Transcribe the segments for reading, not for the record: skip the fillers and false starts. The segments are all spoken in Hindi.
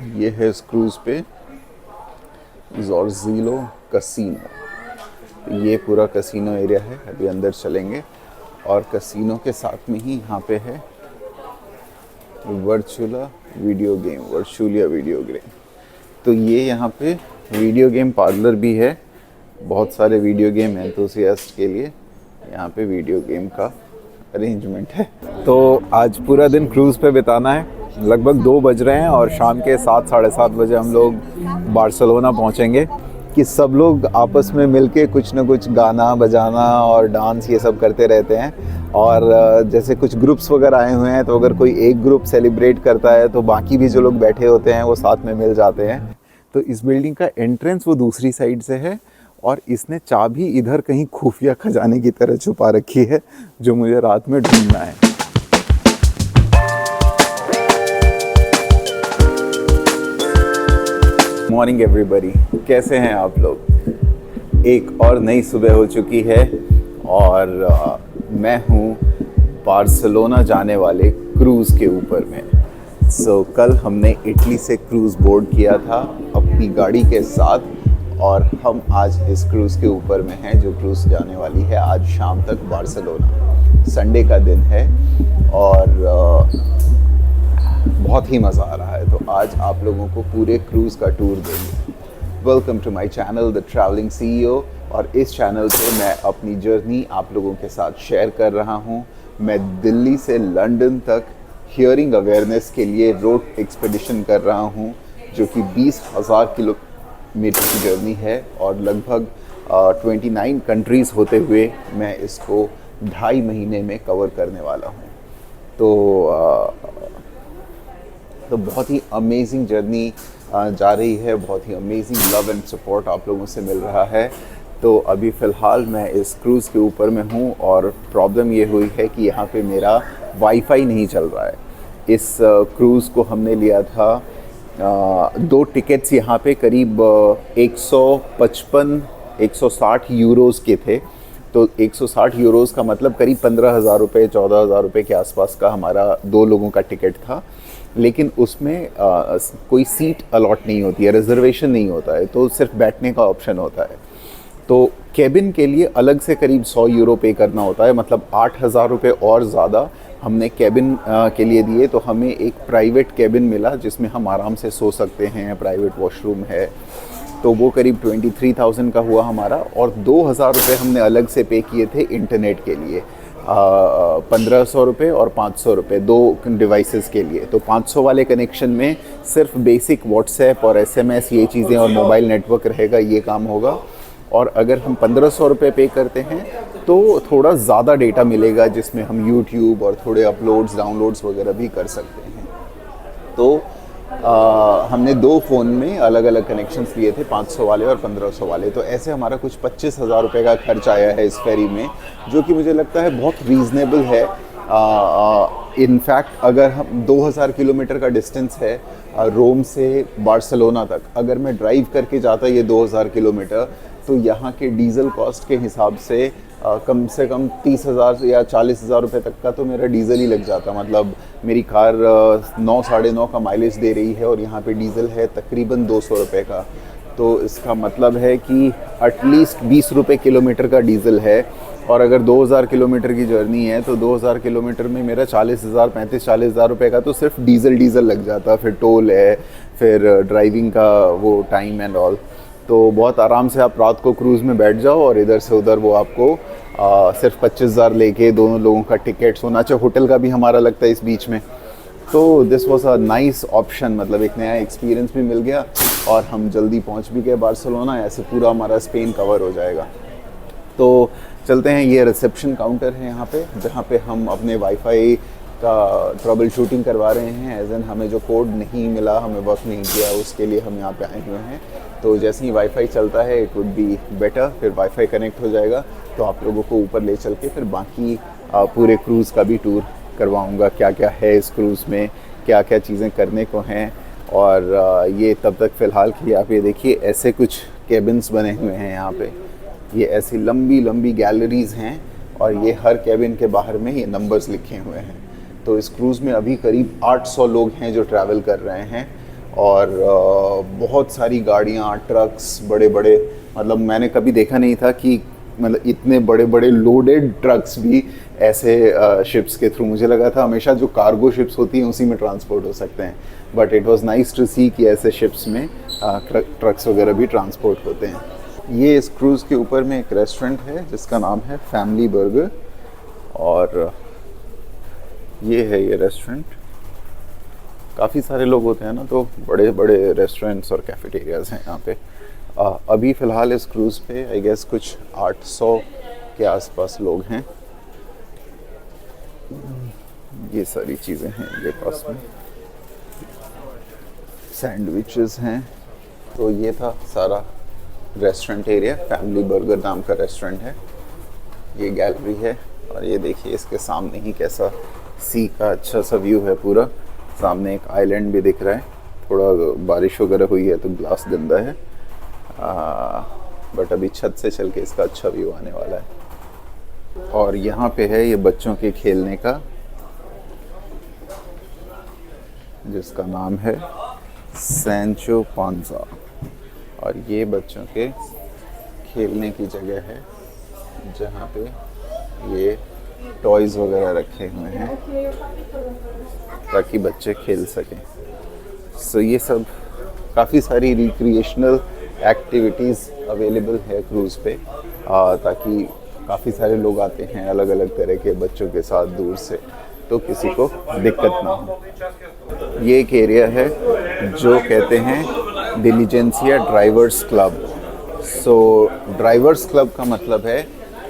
ये है इस क्रूज़ पे ज़ोरज़ीलो कसिनो। ये पूरा कसिनो एरिया है, अभी अंदर चलेंगे। और कसिनो के साथ में ही यहाँ पे है वर्चुअलिया वीडियो गेम। तो ये यहाँ पे वीडियो गेम पार्लर भी है, बहुत सारे वीडियो गेम एंथुसियास्ट के लिए यहाँ पे वीडियो गेम का अरेंजमेंट है। तो आज पूरा दिन क्रूज़ पे बिताना है। लगभग 2 बज रहे हैं और शाम के 7 साढ़े 7 बजे हम लोग बार्सिलोना पहुँचेंगे। कि सब लोग आपस में मिलके कुछ ना कुछ गाना बजाना और डांस ये सब करते रहते हैं। और जैसे कुछ ग्रुप्स वगैरह आए हुए हैं, तो अगर कोई एक ग्रुप सेलिब्रेट करता है तो बाकी भी जो लोग बैठे होते हैं वो साथ में मिल जाते हैं। तो इस बिल्डिंग का एंट्रेंस वो दूसरी साइड से है और इसने चाबी इधर कहीं खुफिया खजाने की तरह छुपा रखी है, जो मुझे रात में ढूंढना है। मॉर्निंग एवरीबॉडी, कैसे हैं आप लोग? एक और नई सुबह हो चुकी है और मैं हूँ बार्सिलोना जाने वाले क्रूज़ के ऊपर में। कल हमने इटली से क्रूज़ बोर्ड किया था अपनी गाड़ी के साथ और हम आज इस क्रूज़ के ऊपर में हैं, जो क्रूज़ जाने वाली है आज शाम तक बार्सिलोना। संडे का दिन है और बहुत ही मज़ा आ रहा है। तो आज आप लोगों को पूरे क्रूज़ का टूर देंगे। Welcome to my channel the travelling CEO. और इस चैनल पे मैं अपनी जर्नी आप लोगों के साथ शेयर कर रहा हूँ। मैं दिल्ली से लंदन तक हियरिंग अवेयरनेस के लिए रोड एक्सपेडिशन कर रहा हूँ, जो कि 20,000 किलोमीटर की जर्नी है और लगभग 29 कंट्रीज़ होते हुए मैं इसको 2.5 महीने में कवर करने वाला हूँ। तो बहुत ही अमेजिंग जर्नी जा रही है, बहुत ही अमेजिंग लव एंड सपोर्ट आप लोगों से मिल रहा है। तो अभी फ़िलहाल मैं इस क्रूज़ के ऊपर में हूँ और प्रॉब्लम ये हुई है कि यहाँ पे मेरा वाईफाई नहीं चल रहा है। इस क्रूज़ को हमने लिया था 2 टिकट्स यहाँ पे करीब 160 यूरोज़ के थे। तो 160 यूरोज़ का मतलब करीब 15,000 रुपये 14,000 रुपये के आसपास का हमारा 2 लोगों का टिकट था। लेकिन उसमें कोई सीट अलॉट नहीं होती है, रिजर्वेशन नहीं होता है, तो सिर्फ बैठने का ऑप्शन होता है। तो केबिन के लिए अलग से करीब 100 यूरो पे करना होता है, मतलब 8,000 रुपये और ज़्यादा हमने केबिन के लिए दिए। तो हमें एक प्राइवेट केबिन मिला जिसमें हम आराम से सो सकते हैं, प्राइवेट वॉशरूम है। तो वो करीब 23,000 का हुआ हमारा। और 2,000 रुपये हमने अलग से पे किए थे इंटरनेट के लिए, 1,500 रुपये और 500 रुपये 2 डिवाइसेस के लिए। तो 500 वाले कनेक्शन में सिर्फ बेसिक व्हाट्सएप और एसएमएस ये चीज़ें और मोबाइल नेटवर्क रहेगा, ये काम होगा। और अगर हम 1,500 रुपये पे करते हैं तो थोड़ा ज़्यादा डेटा मिलेगा, जिसमें हम यूट्यूब और थोड़े अपलोड्स डाउनलोड्स वगैरह भी कर सकते हैं। तो हमने 2 फ़ोन में अलग अलग कनेक्शंस लिए थे, 500 वाले और 1,500 वाले। तो ऐसे हमारा कुछ 25,000 रुपये का खर्च आया है इस फेरी में, जो कि मुझे लगता है बहुत रीज़नेबल है। इनफैक्ट अगर हम 2,000 किलोमीटर का डिस्टेंस है रोम से बार्सिलोना तक, अगर मैं ड्राइव करके जाता ये 2,000 किलोमीटर, तो यहाँ के डीज़ल कॉस्ट के हिसाब से कम 30,000 या 40,000 रुपये तक का तो मेरा डीज़ल ही लग जाता। मतलब मेरी कार 9 साढ़े 9 का माइलेज दे रही है और यहाँ पे डीज़ल है तकरीबन 200 रुपये का। तो इसका मतलब है कि एटलीस्ट 20 रुपये किलोमीटर का डीज़ल है। और अगर 2,000 किलोमीटर की जर्नी है तो 2,000 किलोमीटर में मेरा 40,000 रुपये का तो सिर्फ डीज़ल लग जाता। फिर टोल है, फिर ड्राइविंग का वो टाइम एंड ऑल। तो बहुत आराम से आप रात को क्रूज़ में बैठ जाओ और इधर से उधर वो आपको सिर्फ 25,000 लेके दोनों लोगों का टिकट, सोना चाहिए होटल का भी हमारा लगता है इस बीच में। तो this was a nice option, मतलब एक नया एक्सपीरियंस भी मिल गया और हम जल्दी पहुंच भी गए बार्सिलोना। ऐसे पूरा हमारा स्पेन कवर हो जाएगा। तो चलते हैं, ये रिसेप्शन काउंटर है यहाँ पे, जहाँ पे हम अपने वाईफाई का ट्रबल शूटिंग करवा रहे हैं। एज एन हमें जो कोड नहीं मिला, हमें वर्क नहीं किया, उसके लिए हम यहाँ पे आए हुए हैं। तो जैसे ही वाईफाई चलता है इट वुड बी बेटर, फिर वाईफाई कनेक्ट हो जाएगा तो आप लोगों को ऊपर ले चल के फिर बाकी पूरे क्रूज़ का भी टूर करवाऊँगा, क्या क्या है इस क्रूज़ में, क्या क्या चीज़ें करने को हैं। और ये तब तक फ़िलहाल के लिए आप ये देखिए, ऐसे कुछ केबिन्स बने हुए हैं यहाँ पे। ये ऐसी लंबी लंबी गैलरीज़ हैं और ये हर केबिन के बाहर में ये नंबर्स लिखे हुए हैं। तो इस क्रूज़ में अभी करीब 800 लोग हैं जो ट्रैवल कर रहे हैं और बहुत सारी गाड़ियाँ, ट्रक्स, बड़े बड़े, मतलब मैंने कभी देखा नहीं था कि मतलब इतने बड़े बड़े लोडेड ट्रक्स भी ऐसे शिप्स के थ्रू, मुझे लगा था हमेशा जो कार्गो शिप्स होती हैं उसी में ट्रांसपोर्ट हो सकते हैं, but it was nice to see कि ऐसे शिप्स में ट्रक्स वगैरह भी ट्रांसपोर्ट होते हैं। ये इस क्रूज़ के ऊपर में एक रेस्टोरेंट है जिसका नाम है फैमिली बर्गर, और ये है ये रेस्टोरेंट। काफ़ी सारे लोग होते हैं ना, तो बड़े बड़े रेस्टोरेंट्स और कैफेटेरियाज़ हैं यहाँ पे। अभी फ़िलहाल इस क्रूज़ पे आई गेस कुछ 800 के आसपास लोग हैं। ये सारी चीज़ें हैं ये पास में, सैंडविचेस हैं। तो ये था सारा रेस्टोरेंट एरिया, फैमिली बर्गर नाम का रेस्टोरेंट है। ये गैलरी है और ये देखिए इसके सामने ही कैसा सी का अच्छा सा व्यू है पूरा। सामने एक आइलैंड भी दिख रहा है, थोड़ा बारिश वगैरह हुई है तो ग्लास गंदा है, बट अभी छत से चल के इसका अच्छा व्यू आने वाला है। और यहाँ पे है ये बच्चों के खेलने का, जिसका नाम है सैंचो पांजा, और ये बच्चों के खेलने की जगह है जहाँ पे ये टॉयज़ वगैरह रखे हुए हैं ताकि बच्चे खेल सकें। सो ये सब काफ़ी सारी रिक्रिएशनल एक्टिविटीज़ अवेलेबल है क्रूज़ पे, ताकि काफ़ी सारे लोग आते हैं अलग अलग तरह के बच्चों के साथ दूर से, तो किसी को दिक्कत ना हो। ये एक एरिया है जो कहते हैं डिलीजेंसिया ड्राइवर्स क्लब। सो ड्राइवर्स क्लब का मतलब है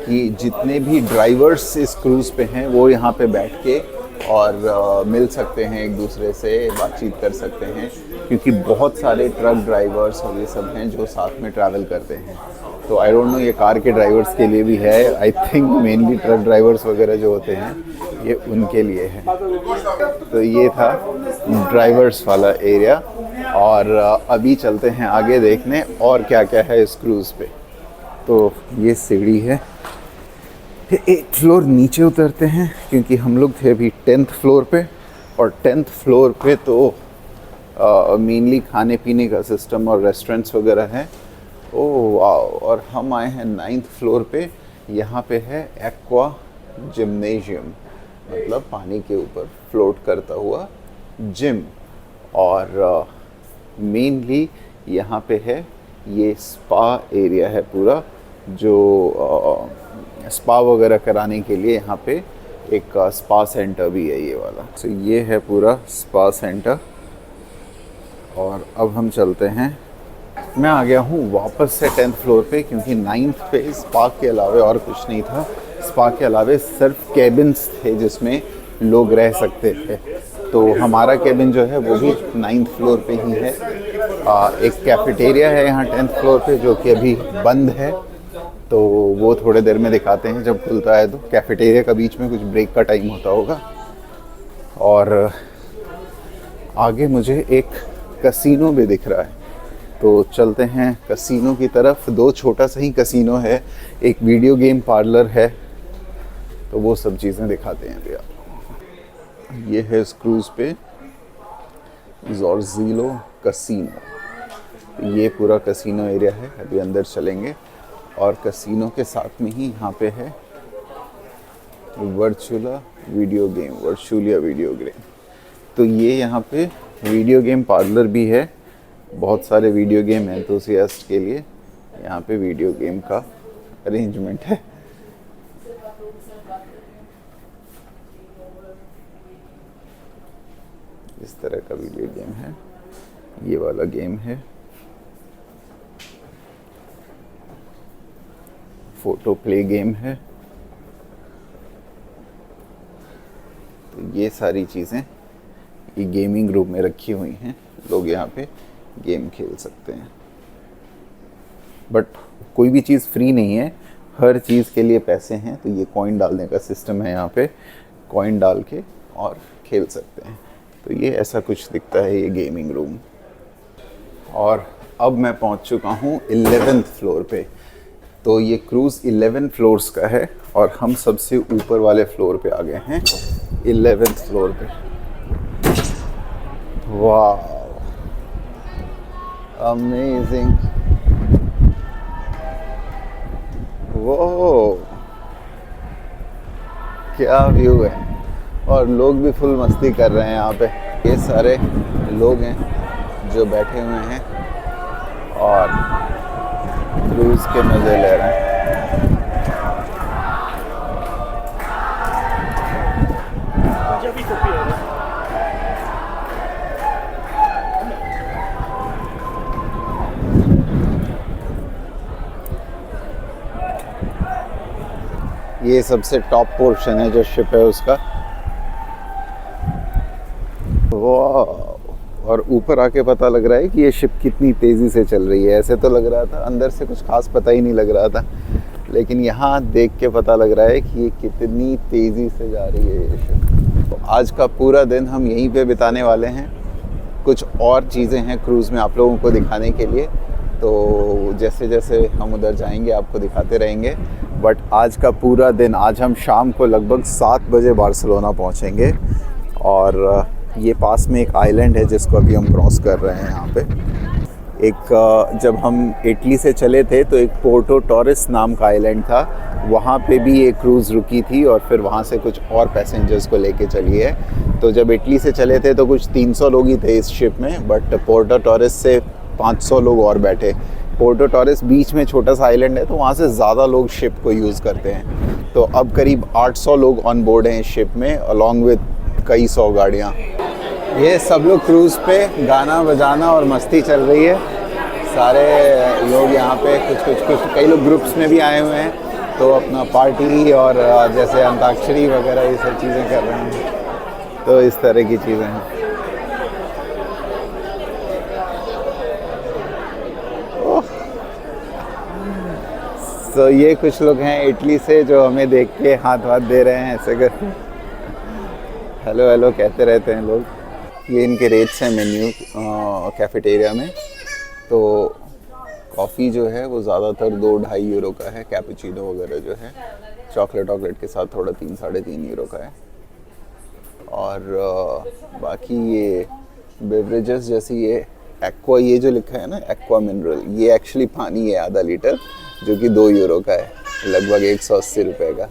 कि जितने भी ड्राइवर्स इस क्रूज़ पे हैं वो यहाँ पे बैठ के और मिल सकते हैं, एक दूसरे से बातचीत कर सकते हैं, क्योंकि बहुत सारे ट्रक ड्राइवर्स और ये सब हैं जो साथ में ट्रैवल करते हैं। तो आई डोंट नो ये कार के ड्राइवर्स के लिए भी है, I think mainly truck drivers वगैरह जो होते हैं ये उनके लिए है। तो ये था ड्राइवर्स वाला एरिया, और अभी चलते हैं आगे देखने और क्या क्या है इस क्रूज़ पे। तो ये सीढ़ी है, एक फ्लोर नीचे उतरते हैं क्योंकि हम लोग थे अभी 10th फ्लोर पे, और 10th फ्लोर पे तो मेनली खाने पीने का सिस्टम और रेस्टोरेंट्स वगैरह हैं। ओह वाह, और हम आए हैं 9th फ्लोर पे। यहाँ पे है एक्वा जिम्नेशियम, मतलब पानी के ऊपर फ्लोट करता हुआ जिम, और मेनली यहाँ पे है ये स्पा एरिया है पूरा, जो स्पा वगैरह कराने के लिए यहाँ पे एक स्पा सेंटर भी है ये वाला। तो ये है पूरा स्पा सेंटर, और अब हम चलते हैं। मैं आ गया हूँ वापस से 10th फ्लोर पे, क्योंकि 9th पे स्पा के अलावे और कुछ नहीं था। स्पा के अलावे सिर्फ केबिन्स थे जिसमें लोग रह सकते थे, तो हमारा केबिन जो है वो भी 9th फ्लोर पे ही है। एक कैफेटेरिया है यहाँ 10th फ्लोर पे जो कि अभी बंद है, तो वो थोड़े देर में दिखाते हैं जब खुलता है। तो कैफेटेरिया का बीच में कुछ ब्रेक का टाइम होता होगा। और आगे मुझे एक कसिनो भी दिख रहा है, तो चलते हैं कसिनो की तरफ। 2 छोटा सा ही कसिनो है, एक वीडियो गेम पार्लर है, तो वो सब चीज़ें दिखाते हैं भैया। ये है इस क्रूज़ पे ज़ोरज़िलो कसिनो, ये पूरा कसिनो एरिया है। अभी अंदर चलेंगे, और कसिनो के साथ में ही यहाँ पे है वर्चुअला वीडियो गेम। तो ये यहाँ पे वीडियो गेम पार्लर भी है, बहुत सारे वीडियो गेम एंथुसियास्ट के लिए यहाँ पे वीडियो गेम का अरेंजमेंट है। इस तरह का वीडियो गेम है, ये वाला गेम है। फोटो प्ले गेम है। तो ये सारी चीज़ें ये गेमिंग रूम में रखी हुई हैं, लोग यहाँ पे गेम खेल सकते हैं। बट कोई भी चीज़ फ्री नहीं है, हर चीज़ के लिए पैसे हैं। तो ये कॉइन डालने का सिस्टम है, यहाँ पे कॉइन डाल के और खेल सकते हैं। तो ये ऐसा कुछ दिखता है ये गेमिंग रूम। और अब मैं पहुँच चुका हूँ 11th फ्लोर पे। तो ये क्रूज़ 11 फ्लोर्स का है, और हम सबसे ऊपर वाले फ्लोर पे आ गए हैं, 11th फ्लोर पे। वाह, अमेजिंग। वो क्या व्यू है, और लोग भी फुल मस्ती कर रहे हैं यहाँ पे। ये सारे लोग हैं जो बैठे हुए हैं और क्रूज़ के मज़े ले रहे हैं। ये सबसे टॉप पोर्शन है जो शिप है उसका। वाह, और ऊपर आके पता लग रहा है कि ये शिप कितनी तेज़ी से चल रही है। ऐसे तो लग रहा था, अंदर से कुछ खास पता ही नहीं लग रहा था, लेकिन यहाँ देख के पता लग रहा है कि ये कितनी तेज़ी से जा रही है ये शिप। तो आज का पूरा दिन हम यहीं पे बिताने वाले हैं। कुछ और चीज़ें हैं क्रूज़ में आप लोगों को दिखाने के लिए, तो जैसे जैसे हम उधर जाएंगे आपको दिखाते रहेंगे। बट आज का पूरा दिन, आज हम शाम को लगभग 7 बजे बार्सिलोना पहुंचेंगे। और ये पास में एक आइलैंड है जिसको अभी हम क्रॉस कर रहे हैं यहाँ पे। जब हम इटली से चले थे तो एक पोर्टो टॉरिस नाम का आइलैंड था, वहाँ पे भी एक क्रूज़ रुकी थी और फिर वहाँ से कुछ और पैसेंजर्स को लेके चली है। तो जब इटली से चले थे तो कुछ 300 लोग ही थे इस शिप में, बट पोर्टो टॉरिस से 500 लोग और बैठे। पोर्टो टॉरिस बीच में छोटा सा आइलैंड है, तो वहाँ से ज़्यादा लोग शिप को यूज़ करते हैं। तो अब करीब 800 लोग ऑन बोर्ड हैं इस शिप में, अलॉन्ग विद कई 100 गाड़ियाँ। ये सब लोग क्रूज़ पे गाना बजाना और मस्ती चल रही है। सारे लोग यहाँ पे कुछ कई लोग ग्रुप्स में भी आए हुए हैं, तो अपना पार्टी और जैसे अंताक्षरी वगैरह ये सब चीज़ें कर रहे हैं। तो इस तरह की चीज़ें हैं। तो ये कुछ लोग हैं इटली से जो हमें देख के हाथ वाथ दे रहे हैं, ऐसे कर हेलो हेलो कहते रहते हैं लोग। ये इनके रेट्स हैं मेन्यू कैफेटेरिया में। तो कॉफ़ी जो है वो ज़्यादातर 2-2.5 यूरो का है। कैपुचिनो वगैरह जो है चॉकलेट के साथ थोड़ा 3-3.5 यूरो का है। और बाकी ये बेवरेजेस जैसे ये एक्वा, ये जो लिखा है ना एक्वा मिनरल, ये एक्चुअली पानी है आधा लीटर, जो कि 2 यूरो का है, लगभग 180 रुपये का।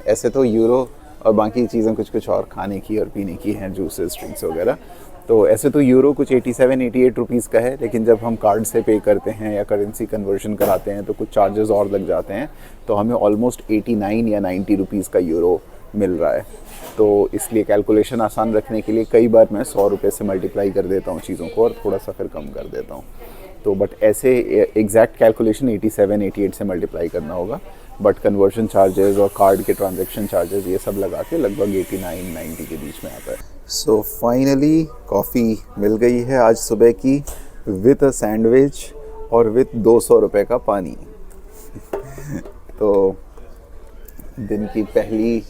ऐसे तो यूरो और बाकी चीज़ें कुछ और खाने की और पीने की हैं, जूसेस ड्रिंक्स वगैरह। तो ऐसे तो यूरो कुछ 87-88 रुपीज़ का है, लेकिन जब हम कार्ड से पे करते हैं या करेंसी कन्वर्जन कराते हैं तो कुछ चार्जेस और लग जाते हैं। तो हमें ऑलमोस्ट 89 या 90 रुपीज़ का यूरो मिल रहा है। तो इसलिए कैलकुलेशन आसान रखने के लिए कई बार मैं 100 रुपये से मल्टीप्लाई कर देता हूँ चीज़ों को और थोड़ा सा फिर कम कर देता हूँ। तो बट ऐसे एग्जैक्ट कैलकुलेशन 87-88 से मल्टीप्लाई करना होगा, बट कन्वर्जन चार्जेस और कार्ड के ट्रांजैक्शन चार्जेस ये सब लगा के लगभग 89-90 के बीच में आता है। सो फाइनली कॉफ़ी मिल गई है आज सुबह की, विथ अ सैंडविच और विथ 200 रुपये का पानी। तो दिन की पहली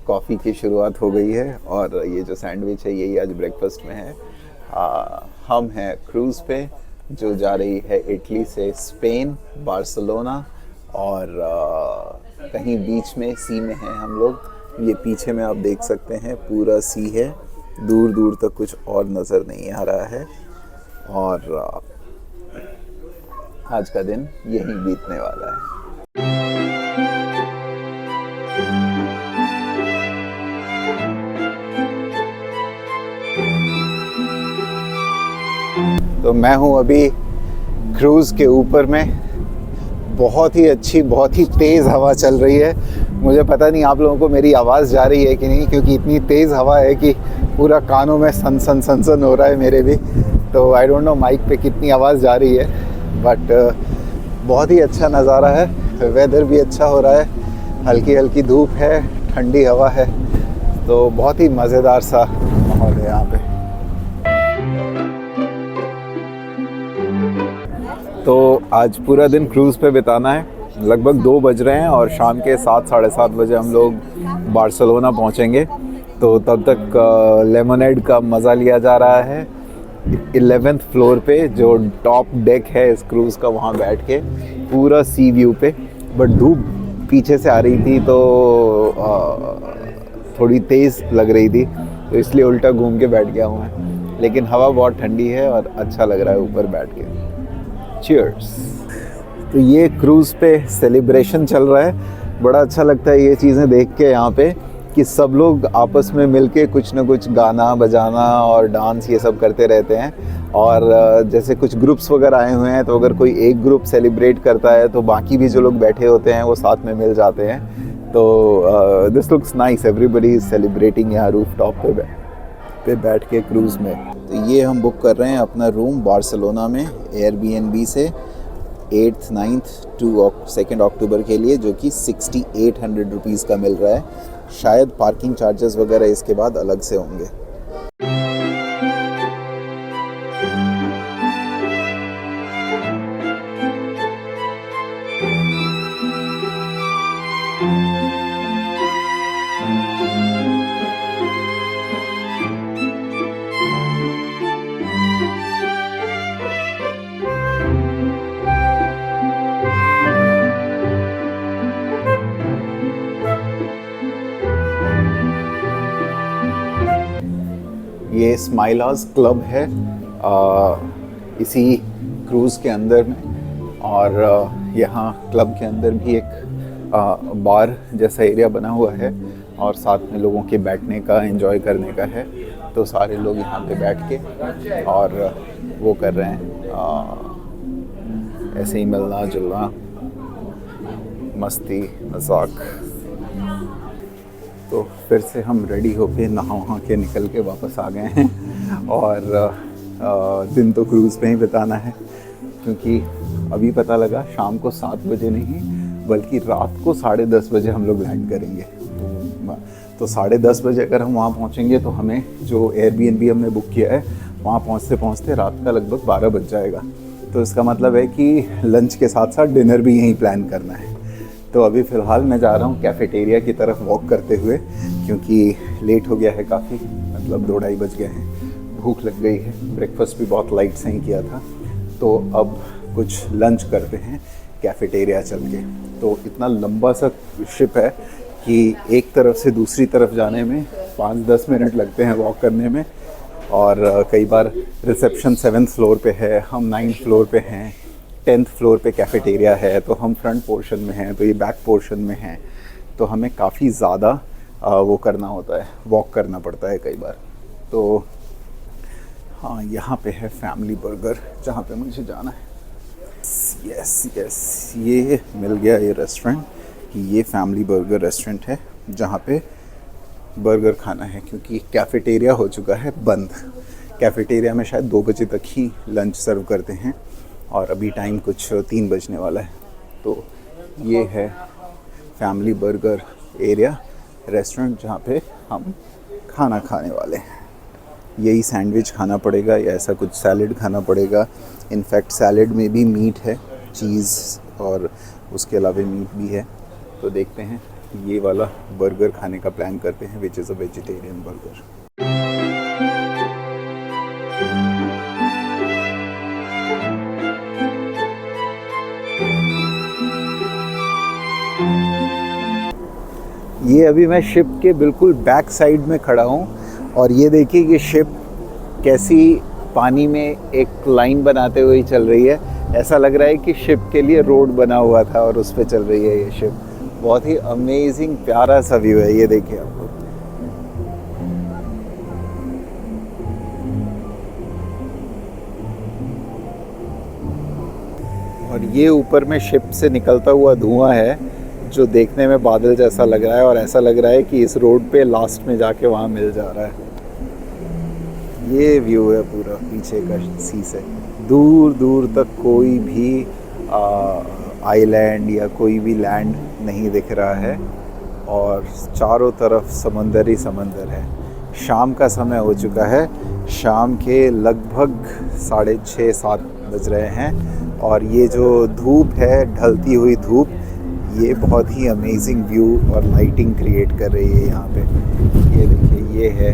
कॉफ़ी की शुरुआत हो गई है और ये जो सैंडविच है यही आज ब्रेकफास्ट में है। हम हैं क्रूज़ पे जो जा रही है इटली से स्पेन, बार्सिलोना, और कहीं बीच में सी में हैं हम लोग। ये पीछे में आप देख सकते हैं पूरा सी है, दूर दूर तक कुछ और नज़र नहीं आ रहा है। और आज का दिन यहीं बीतने वाला है। तो मैं हूँ अभी क्रूज़ के ऊपर में। बहुत ही अच्छी, बहुत ही तेज़ हवा चल रही है। मुझे पता नहीं आप लोगों को मेरी आवाज़ जा रही है कि नहीं, क्योंकि इतनी तेज़ हवा है कि पूरा कानों में सन हो रहा है मेरे भी। तो आई डोंट नो माइक पे कितनी आवाज़ जा रही है, बट बहुत ही अच्छा नज़ारा है। वेदर भी अच्छा हो रहा है, हल्की हल्की धूप है, ठंडी हवा है, तो बहुत ही मज़ेदार सा माहौल है यहाँ पे। तो आज पूरा दिन क्रूज़ पे बिताना है। लगभग 2 बज रहे हैं और शाम के 7-7:30 बजे हम लोग बार्सिलोना पहुंचेंगे। तो तब तक लेमनेड का मज़ा लिया जा रहा है 11th फ्लोर पे, जो टॉप डेक है इस क्रूज़ का, वहाँ बैठ के पूरा सी व्यू पे। बट धूप पीछे से आ रही थी तो थोड़ी तेज़ लग रही थी, तो इसलिए उल्टा घूम के बैठ गया हूँ मैं। लेकिन हवा बहुत ठंडी है और अच्छा लग रहा है ऊपर बैठ के। चीयर्स। तो ये क्रूज़ पे सेलिब्रेशन चल रहा है, बड़ा अच्छा लगता है ये चीज़ें देख के यहाँ पे कि सब लोग आपस में मिलके कुछ ना कुछ गाना बजाना और डांस ये सब करते रहते हैं। और जैसे कुछ ग्रुप्स वगैरह आए हुए हैं तो अगर कोई एक ग्रुप सेलिब्रेट करता है तो बाकी भी जो लोग बैठे होते हैं वो साथ में मिल जाते हैं। तो this looks nice, everybody is celebrating यहाँ रूफ टॉप पे बैठ के क्रूज़ में। तो ये हम बुक कर रहे हैं अपना रूम बार्सिलोना में एयरबीएनबी से 8th 9th to 2 अक्टूबर के लिए, जो कि 6800 रुपीज़ का मिल रहा है। शायद पार्किंग चार्जेस वगैरह इसके बाद अलग से होंगे। ये स्माइलास क्लब है इसी क्रूज़ के अंदर में, और यहाँ क्लब के अंदर भी एक बार जैसा एरिया बना हुआ है और साथ में लोगों के बैठने का, एंजॉय करने का है। तो सारे लोग यहाँ पे बैठ के और वो कर रहे हैं, ऐसे ही मिलना जुलना, मस्ती मजाक। तो फिर से हम रेडी होके नहा वहा के निकल के वापस आ गए हैं और दिन तो क्रूज़ पे ही बिताना है, क्योंकि अभी पता लगा शाम को 7 बजे नहीं बल्कि रात को 10:30 बजे हम लोग लैंड करेंगे। तो 10:30 बजे अगर हम वहाँ पहुँचेंगे तो हमें जो एयरबीएनबी हमने बुक किया है वहाँ पहुँचते पहुँचते रात का लगभग 12 बज जाएगा। तो इसका मतलब है कि लंच के साथ साथ डिनर भी यहीं प्लान करना है। तो अभी फ़िलहाल मैं जा रहा हूँ कैफ़ेटेरिया की तरफ वॉक करते हुए, क्योंकि लेट हो गया है काफ़ी, मतलब 2-2:30 बज गए हैं। भूख लग गई है, ब्रेकफास्ट भी बहुत लाइट से ही किया था। तो अब कुछ लंच करते हैं कैफ़ेटेरिया चल के। तो इतना लंबा सा शिप है कि एक तरफ से दूसरी तरफ जाने में 5-10 मिनट लगते हैं वॉक करने में। और कई बार रिसेप्शन 7th फ्लोर पे है, हम 9th फ्लोर पे हैं, 10th फ्लोर पे कैफ़ेटेरिया है, तो हम फ्रंट पोर्शन में हैं, तो ये बैक पोर्शन में हैं। तो हमें काफ़ी ज़्यादा वो करना होता है, वॉक करना पड़ता है कई बार। तो हाँ, यहाँ पे है फैमिली बर्गर जहाँ पे मुझे जाना है। यस, ये मिल गया ये रेस्टोरेंट, कि ये फैमिली बर्गर रेस्टोरेंट है जहाँ पे बर्गर खाना है, क्योंकि कैफ़ेटेरिया हो चुका है बंद। कैफ़ेटेरिया में शायद 2 बजे तक ही लंच सर्व करते हैं और अभी टाइम कुछ 3 बजने वाला है। तो ये है फैमिली बर्गर एरिया रेस्टोरेंट जहाँ पे हम खाना खाने वाले हैं। यही सैंडविच खाना पड़ेगा या ऐसा कुछ सैलेड खाना पड़ेगा। इनफैक्ट सैलेड में भी मीट है, चीज़ और उसके अलावा मीट भी है। तो देखते हैं, ये वाला बर्गर खाने का प्लान करते हैं, which is a vegetarian burger. ये अभी मैं शिप के बिल्कुल बैक साइड में खड़ा हूँ और ये देखिए ये शिप कैसी पानी में एक लाइन बनाते हुए चल रही है। ऐसा लग रहा है कि शिप के लिए रोड बना हुआ था और उस पे चल रही है ये शिप। बहुत ही अमेजिंग प्यारा सा व्यू है, ये देखिए आप लोग। और ये ऊपर में शिप से निकलता हुआ धुआं है जो देखने में बादल जैसा लग रहा है, और ऐसा लग रहा है कि इस रोड पे लास्ट में जाके वहाँ मिल जा रहा है। ये व्यू है पूरा पीछे का सी से। दूर दूर तक कोई भी आइलैंड या कोई भी लैंड नहीं दिख रहा है और चारों तरफ समंदर ही समंदर है। शाम का समय हो चुका है, शाम के लगभग 6:30-7 बज रहे हैं और ये जो धूप है, ढलती हुई धूप, ये बहुत ही अमेजिंग व्यू और लाइटिंग क्रिएट कर रही है यहाँ पे। ये देखिए, ये है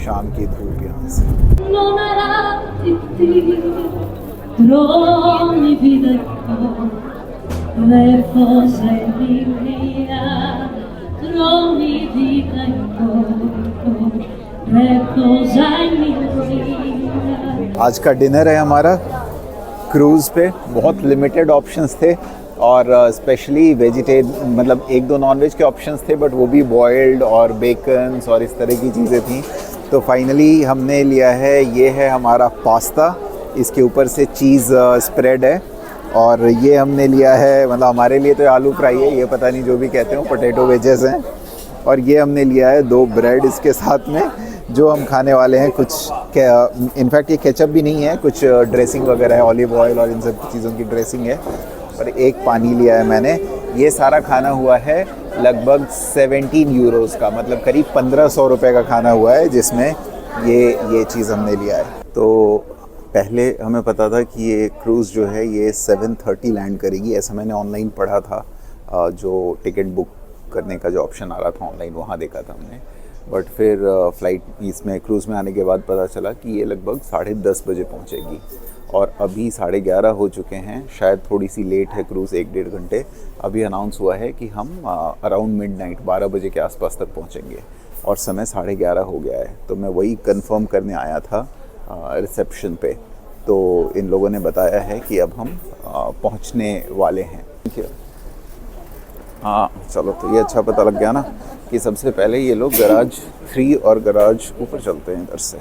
शाम की धूप यहाँ से। आज का डिनर है हमारा क्रूज़ पे। बहुत लिमिटेड ऑप्शंस थे और स्पेशली मतलब एक दो नॉनवेज के ऑप्शंस थे, बट वो भी बॉइल्ड और बेकन्स और इस तरह की चीज़ें थी। तो फाइनली हमने लिया है, ये है हमारा पास्ता, इसके ऊपर से चीज़ स्प्रेड है। और ये हमने लिया है, मतलब हमारे लिए तो आलू फ्राई है, ये पता नहीं जो भी कहते हो, पोटैटो वेजेस हैं। और ये हमने लिया है 2 ब्रेड इसके साथ में, जो हम खाने वाले हैं। कुछ इनफैक्ट ये केचप भी नहीं है, कुछ ड्रेसिंग वगैरह है, ऑलिव ऑयल और इन सब चीज़ों की ड्रेसिंग है। और एक पानी लिया है मैंने। ये सारा खाना हुआ है लगभग 17 यूरोज़ का, मतलब करीब 1500 रुपये का खाना हुआ है, जिसमें ये चीज़ हमने लिया है। तो पहले हमें पता था कि ये क्रूज़ जो है ये 7:30 लैंड करेगी, ऐसा मैंने ऑनलाइन पढ़ा था। जो टिकट बुक करने का जो ऑप्शन आ रहा था ऑनलाइन, वहाँ देखा था हमने। बट फिर फ़्लाइट इसमें क्रूज़ में आने के बाद पता चला कि ये लगभग 10:30 बजे पहुँचेगी। और अभी 11:30 हो चुके हैं, शायद थोड़ी सी लेट है क्रूज़ 1-1.5 घंटे। अभी अनाउंस हुआ है कि हम अराउंड मिडनाइट 12 बजे के आसपास तक पहुँचेंगे और समय 11:30 हो गया है। तो मैं वही कंफर्म करने आया था रिसेप्शन पे। तो इन लोगों ने बताया है कि अब हम पहुँचने वाले हैं। हाँ चलो, तो ये अच्छा पता लग गया ना कि सबसे पहले ये लोग गराज 3 और गराज ऊपर चलते हैं इधर से।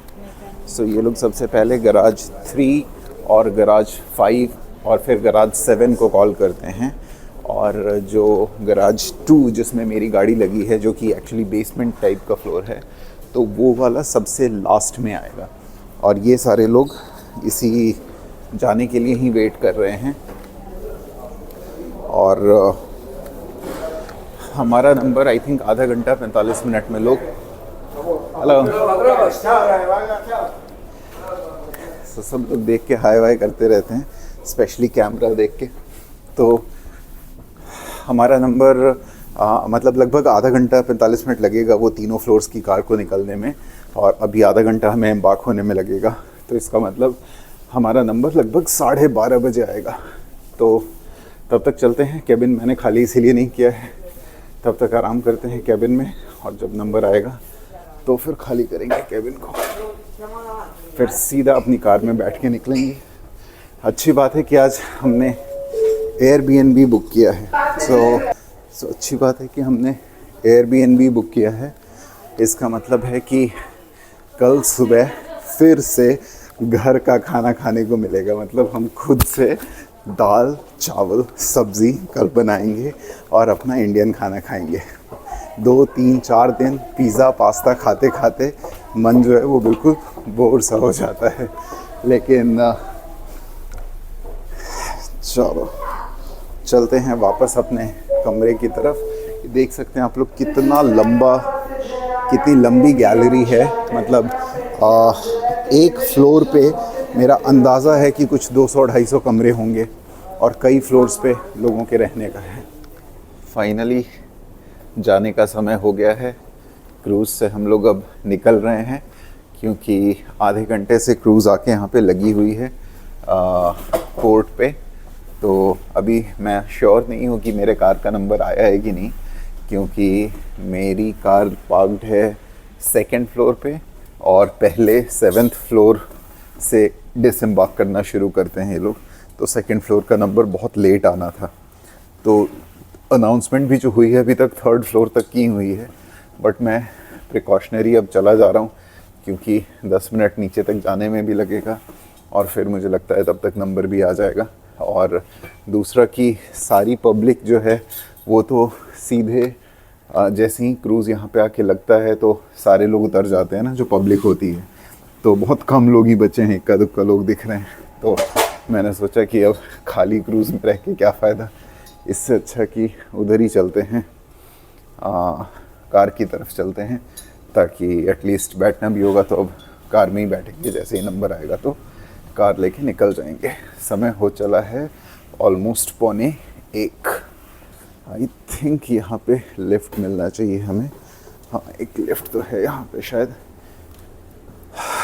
सो ये लोग सबसे पहले गराज 3 और गराज 5 और फिर गराज 7 को कॉल करते हैं। और जो गराज 2 जिसमें मेरी गाड़ी लगी है, जो कि एक्चुअली बेसमेंट टाइप का फ्लोर है, तो वो वाला सबसे लास्ट में आएगा। और ये सारे लोग इसी जाने के लिए ही वेट कर रहे हैं। और हमारा नंबर आई थिंक आधा घंटा 45 मिनट में लोग हेलो तो सब लोग देख के हाय वाय करते रहते हैं, स्पेशली कैमरा देख के। तो हमारा नंबर मतलब लगभग आधा घंटा 45 मिनट लगेगा वो तीनों फ्लोर्स की कार को निकलने में, और अभी आधा घंटा हमें एम्बार्क होने में लगेगा। तो इसका मतलब हमारा नंबर लगभग 12:30 बजे आएगा। तो तब तक चलते हैं। केबिन मैंने खाली इसीलिए नहीं किया है, तब तक आराम करते हैं केबिन में, और जब नंबर आएगा तो फिर खाली करेंगे केबिन को, फिर सीधा अपनी कार में बैठ के निकलेंगे। अच्छी बात है कि आज हमने एयरबीएनबी बुक किया है। सो अच्छी बात है कि हमने एयरबीएनबी बुक किया है। इसका मतलब है कि कल सुबह फिर से घर का खाना खाने को मिलेगा। मतलब हम खुद से दाल चावल सब्ज़ी कल बनाएंगे और अपना इंडियन खाना खाएंगे। 2, 3, 4 दिन पिज़्ज़ा पास्ता खाते खाते मन जो है वो बिल्कुल बोर सा हो जाता है। लेकिन चलो चलते हैं वापस अपने कमरे की तरफ। देख सकते हैं आप लोग कितनी लंबी गैलरी है। मतलब एक फ्लोर पे मेरा अंदाज़ा है कि कुछ 200-250 कमरे होंगे, और कई फ्लोर्स पे लोगों के रहने का है। फाइनली जाने का समय हो गया है। क्रूज़ से हम लोग अब निकल रहे हैं, क्योंकि आधे घंटे से क्रूज़ आके यहाँ पे लगी हुई है पोर्ट पे। तो अभी मैं श्योर नहीं हूँ कि मेरे कार का नंबर आया है कि नहीं, क्योंकि मेरी कार पार्क्ड है 2nd फ्लोर पे, और पहले 7th फ्लोर से डिसएम्बार्क करना शुरू करते हैं ये लोग। तो 2nd फ्लोर का नंबर बहुत लेट आना था। तो अनाउंसमेंट भी जो हुई है अभी तक 3rd फ्लोर तक की हुई है, बट मैं प्रिकॉशनरी अब चला जा रहा हूँ, क्योंकि 10 मिनट नीचे तक जाने में भी लगेगा, और फिर मुझे लगता है तब तक नंबर भी आ जाएगा। और दूसरा कि सारी पब्लिक जो है वो तो सीधे जैसे ही क्रूज़ यहाँ पे आके लगता है तो सारे लोग उतर जाते हैं ना, जो पब्लिक होती है। तो बहुत कम लोग ही बचे हैं, इक्का दुक्का लोग दिख रहे हैं। तो मैंने सोचा कि अब खाली क्रूज़ में रह के क्या फ़ायदा, इससे अच्छा कि उधर ही चलते हैं, कार की तरफ चलते हैं, ताकि एटलीस्ट बैठना भी होगा तो अब कार में ही बैठेंगे। जैसे ही नंबर आएगा तो कार लेके निकल जाएंगे। समय हो चला है ऑलमोस्ट 1:45। आई थिंक यहाँ पे लिफ्ट मिलना चाहिए हमें। हाँ, एक लिफ्ट तो है यहाँ पे शायद।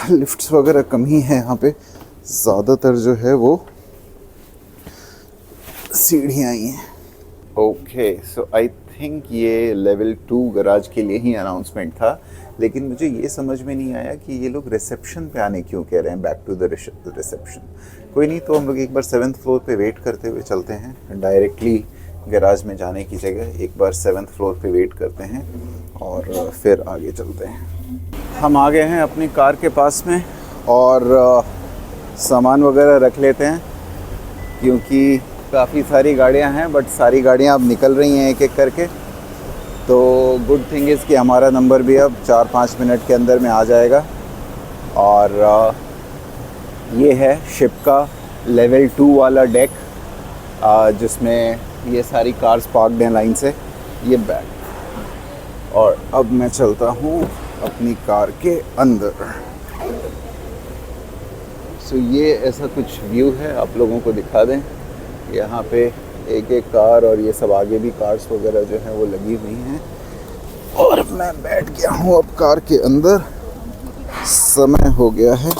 लिफ्ट्स वगैरह कम ही है यहाँ पे, ज़्यादातर जो है वो सीढ़ियाँ ही हैं। ओके, सो आई थिंक ये लेवल 2 गराज के लिए ही अनाउंसमेंट था लेकिन मुझे ये समझ में नहीं आया कि ये लोग रिसेप्शन पे आने क्यों कह रहे हैं, बैक टू द रिसेप्शन। कोई नहीं, तो हम लोग एक बार 7th फ्लोर पे वेट करते हुए चलते हैं। डायरेक्टली गैराज में जाने की जगह एक बार 7th फ्लोर पे वेट करते हैं और फिर आगे चलते हैं। हम आ गए हैं अपनी कार के पास में और सामान वगैरह रख लेते हैं, क्योंकि काफ़ी सारी गाड़ियां हैं, बट सारी गाड़ियां अब निकल रही हैं एक एक करके। तो गुड थिंग इज़ कि हमारा नंबर भी अब 4-5 मिनट के अंदर में आ जाएगा। और ये है शिप का लेवल 2 वाला डेक, जिसमें ये सारी कार्स पार्क्ड हैं लाइन से, ये बैक। और अब मैं चलता हूँ अपनी कार के अंदर। सो ये ऐसा कुछ व्यू है, आप लोगों को दिखा दें। यहाँ पे एक एक कार और ये सब आगे भी कार्स वगैरह जो हैं वो लगी हुई हैं। और मैं बैठ गया हूँ अब कार के अंदर। समय हो गया है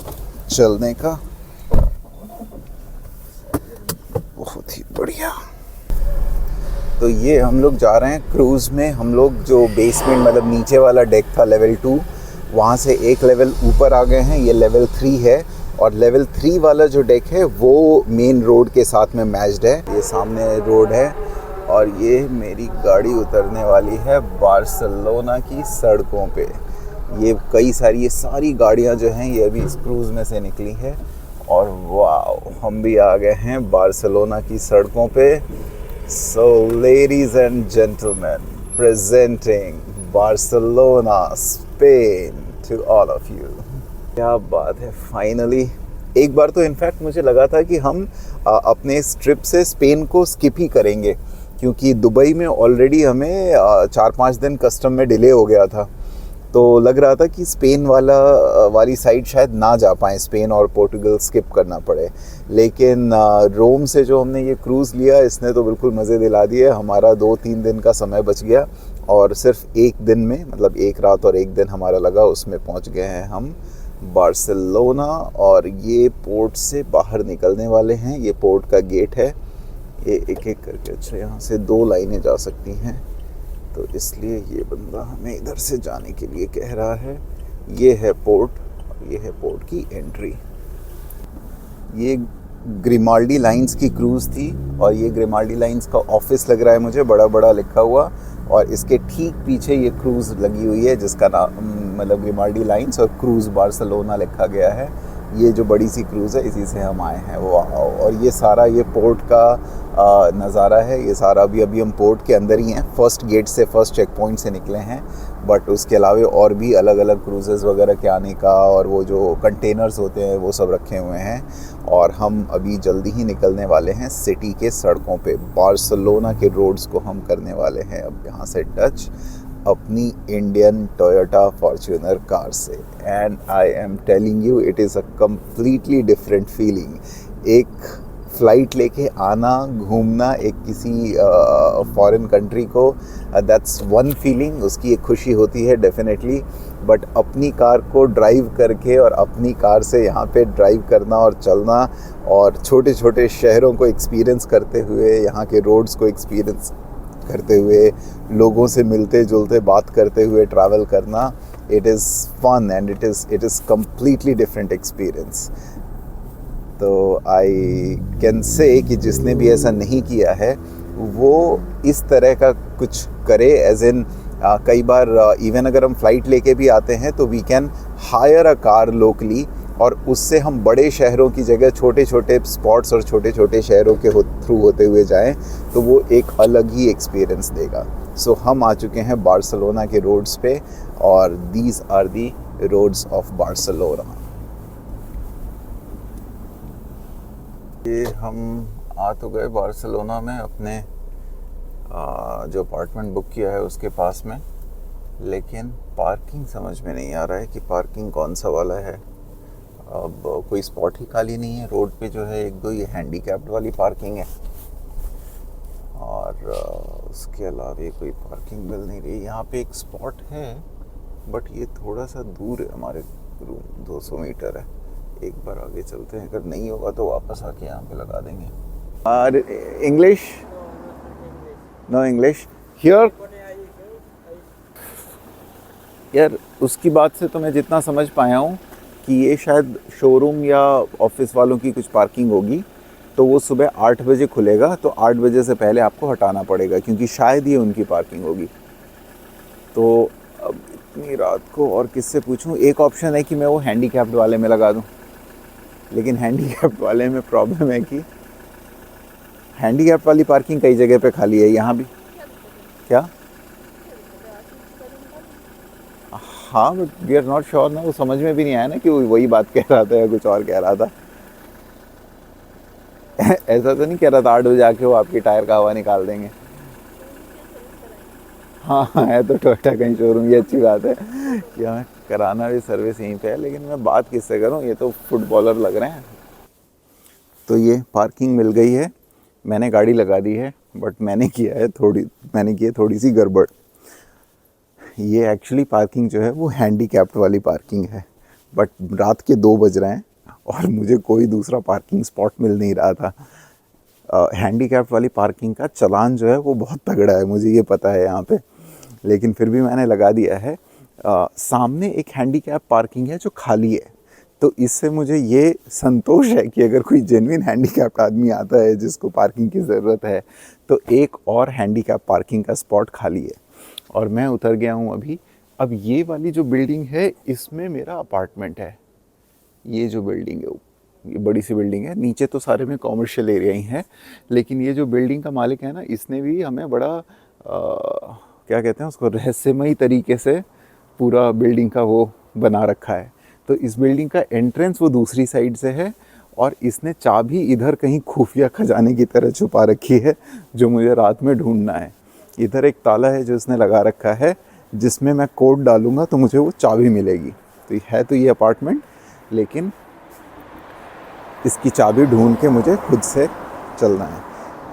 चलने का। बहुत ही बढ़िया। तो ये हम लोग जा रहे हैं क्रूज़ में। हम लोग जो बेसमेंट मतलब नीचे वाला डेक था लेवल 2, वहाँ से एक लेवल ऊपर आ गए हैं। ये लेवल 3 है और लेवल 3 वाला जो डेक है वो मेन रोड के साथ में मैच्ड है। ये सामने रोड है और ये मेरी गाड़ी उतरने वाली है बार्सिलोना की सड़कों पे। ये कई सारी ये सारी गाड़ियाँ जो हैं ये अभी इस क्रूज़ में से निकली है। और वाह, हम भी आ गए हैं बार्सिलोना की सड़कों पे। So ladies and gentleman, presenting Barcelona Spain to all of you. क्या बात है, फाइनली। एक बार तो इनफैक्ट मुझे लगा था कि हम अपने इस ट्रिप से स्पेन को स्किप ही करेंगे, क्योंकि दुबई में ऑलरेडी हमें 4-5 दिन कस्टम में डिले हो गया था। तो लग रहा था कि स्पेन वाली साइड शायद ना जा पाएँ, स्पेन और पोर्टुगल स्किप करना पड़े। लेकिन रोम से जो हमने ये क्रूज़ लिया, इसने तो बिल्कुल मज़े दिला दिए। हमारा 2-3 दिन का समय बच गया और सिर्फ एक दिन में, मतलब एक रात और एक दिन हमारा लगा, उसमें पहुंच गए हैं हम बार्सिलोना। और ये पोर्ट से बाहर निकलने वाले हैं। ये पोर्ट का गेट है। ये एक एक करके, अच्छा यहाँ से 2 लाइनें जा सकती हैं, तो इसलिए ये बंदा हमें इधर से जाने के लिए कह रहा है। ये है पोर्ट, ये है पोर्ट की एंट्री। ये ग्रिमाल्डी लाइंस की क्रूज़ थी और ये ग्रिमाल्डी लाइंस का ऑफिस लग रहा है मुझे, बड़ा बड़ा लिखा हुआ। और इसके ठीक पीछे ये क्रूज़ लगी हुई है जिसका नाम मतलब ग्रिमाल्डी लाइंस और क्रूज़ बार्सिलोना लिखा गया है। ये जो बड़ी सी क्रूज़ है इसी से हम आए हैं। वो और ये सारा ये पोर्ट का नज़ारा है। ये सारा अभी हम पोर्ट के अंदर ही हैं। फर्स्ट गेट से, फर्स्ट चेक पॉइंट से निकले हैं, बट उसके अलावा और भी अलग अलग क्रूज़ेस वगैरह के आने का और वो जो कंटेनर्स होते हैं वो सब रखे हुए हैं। और हम अभी जल्दी ही निकलने वाले हैं सिटी के सड़कों पे। बार्सिलोना के रोड्स को हम करने वाले हैं अब यहाँ से टच अपनी इंडियन टोयोटा फॉर्च्यूनर कार से। And I am telling you, it is a completely different feeling. एक फ़्लाइट लेके आना, घूमना एक किसी फॉरेन कंट्री को, दैट्स वन फीलिंग, उसकी एक खुशी होती है डेफिनेटली। बट अपनी कार को ड्राइव करके और अपनी कार से यहाँ पे ड्राइव करना और चलना और छोटे छोटे शहरों को एक्सपीरियंस करते हुए, यहाँ के रोड्स को एक्सपीरियंस करते हुए, लोगों से मिलते जुलते बात करते हुए ट्रैवल करना, it is fun and it is completely different experience. तो आई कैन से कि जिसने भी ऐसा नहीं किया है वो इस तरह का कुछ करे, एज इन कई बार इवन अगर हम फ़्लाइट लेके भी आते हैं तो we can hire a car locally और उससे हम बड़े शहरों की जगह छोटे छोटे स्पॉट्स और छोटे छोटे शहरों के थ्रू होते हुए जाएं तो वो एक अलग ही एक्सपीरियंस देगा। सो हम आ चुके हैं बार्सिलोना के रोड्स पे और these are the roads of Barcelona. ये हम आ तो गए बार्सिलोना में अपने जो अपार्टमेंट बुक किया है उसके पास में, लेकिन पार्किंग समझ में नहीं आ रहा है कि पार्किंग कौन सा वाला है। अब कोई स्पॉट ही खाली नहीं है रोड पे, जो है 1-2 ये हैंडीकैप्ड वाली पार्किंग है और उसके अलावा कोई पार्किंग मिल नहीं रही। यहाँ पे एक स्पॉट है बट ये थोड़ा सा दूर है हमारे रूम, 200 मीटर है। एक बार आगे चलते हैं, अगर नहीं होगा तो वापस आके यहाँ पे लगा देंगे। इंग्लिश? No English here. यार उसकी बात से तो मैं जितना समझ पाया हूँ कि ये शायद शोरूम या ऑफिस वालों की कुछ पार्किंग होगी, तो वो सुबह 8 बजे खुलेगा, तो 8 बजे से पहले आपको हटाना पड़ेगा क्योंकि शायद ये उनकी पार्किंग होगी। तो अब इतनी रात को और किससे पूछूं? एक ऑप्शन है कि मैं वो हैंडीकैप्ड वाले में लगा दूं, लेकिन हैंडीकैप्ड वाले में प्रॉब्लम है कि हैंडीकैप्ड वाली पार्किंग कई जगह पे खाली है, यहाँ भी। क्या? हाँ but we are not sure ना, वो समझ में भी नहीं आया ना कि वो वही बात कह रहा था या कुछ और कह रहा था। ऐसा तो नहीं कह रहा था 8 बजे आके वो आपकी टायर का हवा निकाल देंगे। हाँ हाँ, है तो टोयोटा का ही शोरूम, ये अच्छी बात है कि हमें कराना भी सर्विस यहीं पे है। लेकिन मैं बात किससे करूँ, ये तो फुटबॉलर लग रहे हैं। तो ये पार्किंग मिल गई है, मैंने गाड़ी लगा दी है, बट मैंने की है थोड़ी सी गड़बड़। ये एक्चुअली पार्किंग जो है वो हैंडीकैप्ड वाली पार्किंग है, बट रात के 2 बज रहे हैं और मुझे कोई दूसरा पार्किंग स्पॉट मिल नहीं रहा था। हैंडीकैप्ड वाली पार्किंग का चालान जो है वो बहुत तगड़ा है, मुझे ये पता है यहाँ पे, लेकिन फिर भी मैंने लगा दिया है। सामने एक हैंडीकैप पार्किंग है जो खाली है, तो इससे मुझे ये संतोष है कि अगर कोई जेन्युइन हैंडीकैप्ड आदमी आता है जिसको पार्किंग की ज़रूरत है, तो एक और हैंडीकैप पार्किंग का स्पॉट खाली है। और मैं उतर गया हूँ अभी। अब ये वाली जो बिल्डिंग है इसमें मेरा अपार्टमेंट है। ये जो बिल्डिंग है, ये बड़ी सी बिल्डिंग है, नीचे तो सारे में कॉमर्शियल एरिया ही है, लेकिन ये जो बिल्डिंग का मालिक है ना, इसने भी हमें बड़ा क्या कहते हैं उसको, रहस्यमयी तरीके से पूरा बिल्डिंग का वो बना रखा है। तो इस बिल्डिंग का एंट्रेंस वो दूसरी साइड से है, और इसने चाबी इधर कहीं खुफिया खजाने की तरह छुपा रखी है, जो मुझे रात में ढूंढना है। इधर एक ताला है जो इसने लगा रखा है, जिसमें मैं कोड डालूंगा तो मुझे वो चाबी मिलेगी। तो ये अपार्टमेंट, लेकिन इसकी चाबी ढूंढ के मुझे खुद से चलना है।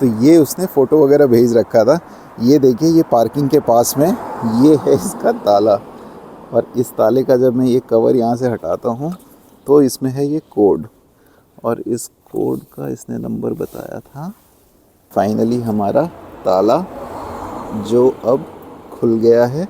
तो ये उसने फ़ोटो वगैरह भेज रखा था। ये देखिए, ये पार्किंग के पास में ये है इसका ताला, और इस ताले का जब मैं ये कवर यहाँ से हटाता हूँ तो इसमें है ये कोड, और इस कोड का इसने नंबर बताया था। फाइनली हमारा ताला जो अब खुल गया है,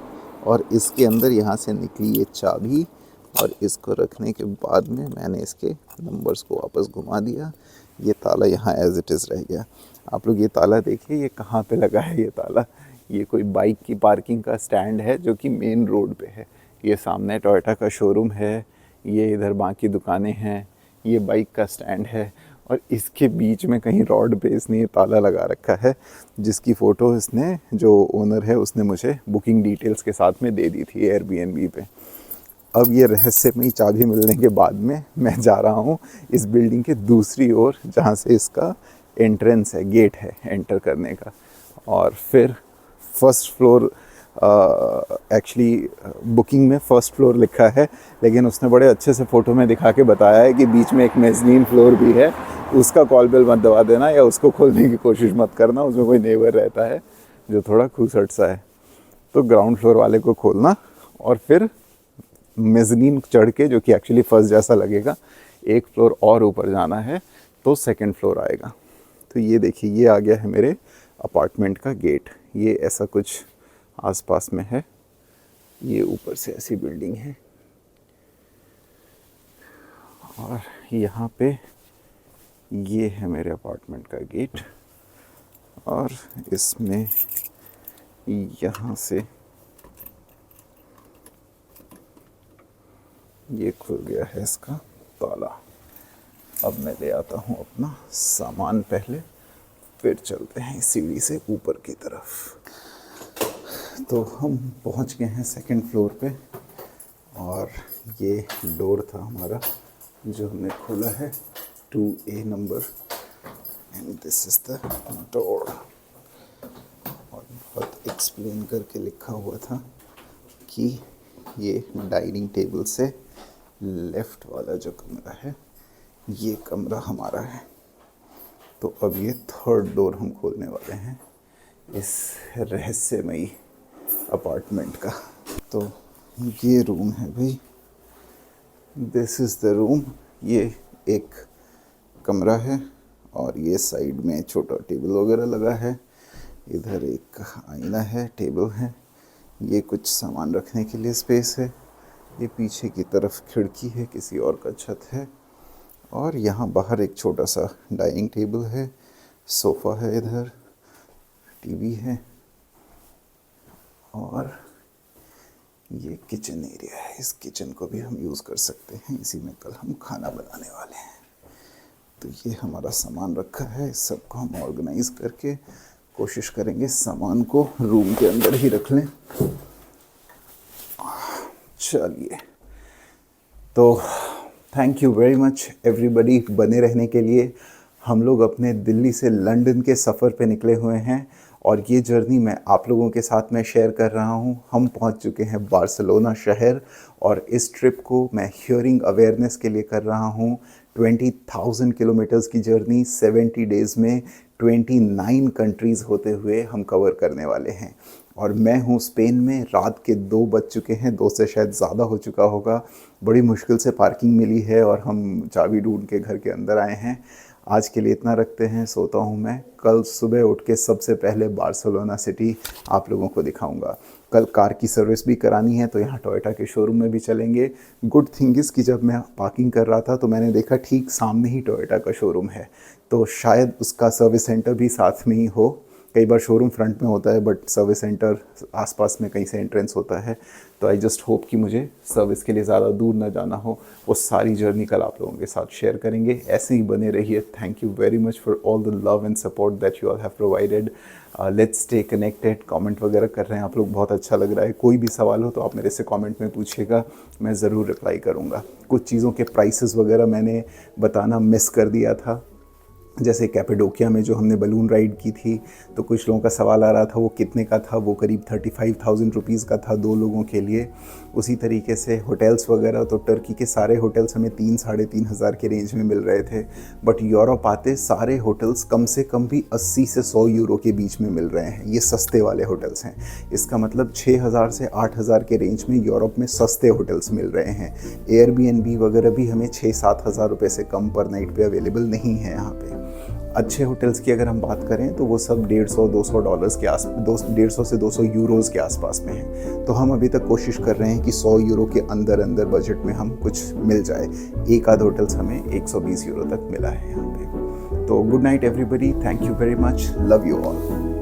और इसके अंदर यहाँ से निकली ये चाबी, और इसको रखने के बाद में मैंने इसके नंबर्स को वापस घुमा दिया। ये ताला यहाँ एज इट इज़ रह गया। आप लोग ये ताला देखिए, ये कहाँ पे लगा है ये ताला। ये कोई बाइक की पार्किंग का स्टैंड है जो कि मेन रोड पे है। ये सामने टोयोटा का शोरूम है, ये इधर बाकी दुकानें हैं, ये बाइक का स्टैंड है, और इसके बीच में कहीं रॉड पे इसने ये ताला लगा रखा है, जिसकी फ़ोटो इसने, जो ओनर है उसने मुझे बुकिंग डिटेल्स के साथ में दे दी थी एयरबीएनबी पे। अब ये रहस्यमयी चाबी मिलने के बाद में मैं जा रहा हूँ इस बिल्डिंग के दूसरी ओर, जहाँ से इसका एंट्रेंस है, गेट है एंटर करने का। और फिर फर्स्ट फ्लोर, एक्चुअली बुकिंग में फर्स्ट फ्लोर लिखा है, लेकिन उसने बड़े अच्छे से फ़ोटो में दिखा के बताया है कि बीच में एक मेज़नीन फ्लोर भी है, उसका कॉल बेल मत दबा देना या उसको खोलने की कोशिश मत करना, उसमें कोई नेबर रहता है जो थोड़ा खूसट सा है। तो ग्राउंड फ्लोर वाले को खोलना, और फिर मेज़नीन चढ़ के, जो कि एक्चुअली फर्स्ट जैसा लगेगा, एक फ्लोर और ऊपर जाना है तो सेकंड फ्लोर आएगा। तो ये देखिए, ये आ गया है मेरे अपार्टमेंट का गेट। ये ऐसा कुछ आसपास में है, ये ऊपर से ऐसी बिल्डिंग है, और यहाँ पे ये है मेरे अपार्टमेंट का गेट, और इसमें यहाँ से ये खुल गया है इसका ताला। अब मैं ले आता हूँ अपना सामान पहले, फिर चलते हैं इस सीढ़ी से ऊपर की तरफ। तो हम पहुँच गए हैं सेकंड फ्लोर पे, और ये डोर था हमारा जो हमने खोला है, 2A number, and this is the door. और बहुत एक्सप्लेन करके लिखा हुआ था कि ये डाइनिंग टेबल से लेफ़्ट वाला जो कमरा है, ये कमरा हमारा है। तो अब ये थर्ड डोर हम खोलने वाले हैं इस रहस्यमयी अपार्टमेंट का। तो ये रूम है भाई, दिस इज़ द रूम। ये एक कमरा है, और ये साइड में छोटा टेबल वगैरह लगा है, इधर एक आईना है, टेबल है, ये कुछ सामान रखने के लिए स्पेस है। ये पीछे की तरफ खिड़की है, किसी और का छत है। और यहाँ बाहर एक छोटा सा डाइनिंग टेबल है, सोफ़ा है, इधर टीवी है। और ये किचन एरिया है, इस किचन को भी हम यूज़ कर सकते हैं, इसी में कल हम खाना बनाने वाले हैं। तो ये हमारा सामान रखा है, इस सबको हम ऑर्गेनाइज़ करके कोशिश करेंगे सामान को रूम के अंदर ही रख लें। चलिए, तो thank you very much everybody बने रहने के लिए। हम लोग अपने दिल्ली से लंदन के सफ़र पे निकले हुए हैं और ये जर्नी मैं आप लोगों के साथ में शेयर कर रहा हूँ। हम पहुँच चुके हैं बार्सिलोना शहर और इस ट्रिप को मैं हियरिंग अवेयरनेस के लिए कर रहा हूँ। 20,000 किलोमीटर्स की जर्नी 70 डेज़ में 29 कंट्रीज़ होते हुए हम कवर करने वाले हैं। और मैं हूँ स्पेन में, रात के 2 बज चुके हैं, 2 से शायद ज़्यादा हो चुका होगा। बड़ी मुश्किल से पार्किंग मिली है और हम चाबी ढूंढ के घर के अंदर आए हैं। आज के लिए इतना रखते हैं, सोता हूँ मैं। कल सुबह उठ के सबसे पहले बार्सिलोना सिटी आप लोगों को दिखाऊंगा। कल कार की सर्विस भी करानी है, तो यहाँ टोयोटा के शोरूम में भी चलेंगे। गुड थिंग इज़ कि जब मैं पार्किंग कर रहा था तो मैंने देखा ठीक सामने ही टोयोटा का शोरूम है, तो शायद उसका सर्विस सेंटर भी साथ में ही हो। कई बार शोरूम फ्रंट में होता है बट सर्विस सेंटर आसपास में कहीं से एंट्रेंस होता है। तो आई जस्ट होप कि मुझे सर्विस के लिए ज़्यादा दूर ना जाना हो। वो सारी जर्नी कल आप लोगों के साथ शेयर करेंगे, ऐसे ही बने रहिए। Thank you very much for all the love and support that you all have provided. Let's stay connected. Comment वगैरह कर रहे हैं आप लोग, बहुत अच्छा लग रहा है। कोई भी सवाल हो तो आप मेरे से कमेंट में पूछिएगा, मैं ज़रूर रिप्लाई करूँगा। कुछ चीज़ों के प्राइसेस वगैरह मैंने बताना मिस कर दिया था। जैसे कैपेडोकिया में जो हमने बलून राइड की थी, तो कुछ लोगों का सवाल आ रहा था वो कितने का था। वो करीब 35,000 रुपीज़ का था 2 लोगों के लिए। उसी तरीके से होटल्स वगैरह, तो टर्की के सारे होटल्स हमें 3-3.5 हज़ार के रेंज में मिल रहे थे। बट यूरोप आते सारे होटल्स कम से कम भी 80 से 100 यूरो के बीच में मिल रहे हैं। ये सस्ते वाले होटल्स हैं। इसका मतलब 6,000 से 8,000 के रेंज में यूरोप में सस्ते होटल्स मिल रहे हैं। एयरबीएनबी वगैरह भी हमें 6-7 हज़ार रुपये से कम पर नाइट पे अवेलेबल नहीं है यहाँ पे। अच्छे होटल्स की अगर हम बात करें तो वो सब $150-200 के आस 150 से 200 यूरोज़ के आसपास में है। तो हम अभी तक कोशिश कर रहे हैं कि 100 यूरो के अंदर बजट में हम कुछ मिल जाए। एक आध होटल्स हमें 120 यूरो तक मिला है यहाँ पे। तो good night everybody, thank you very much, love you all.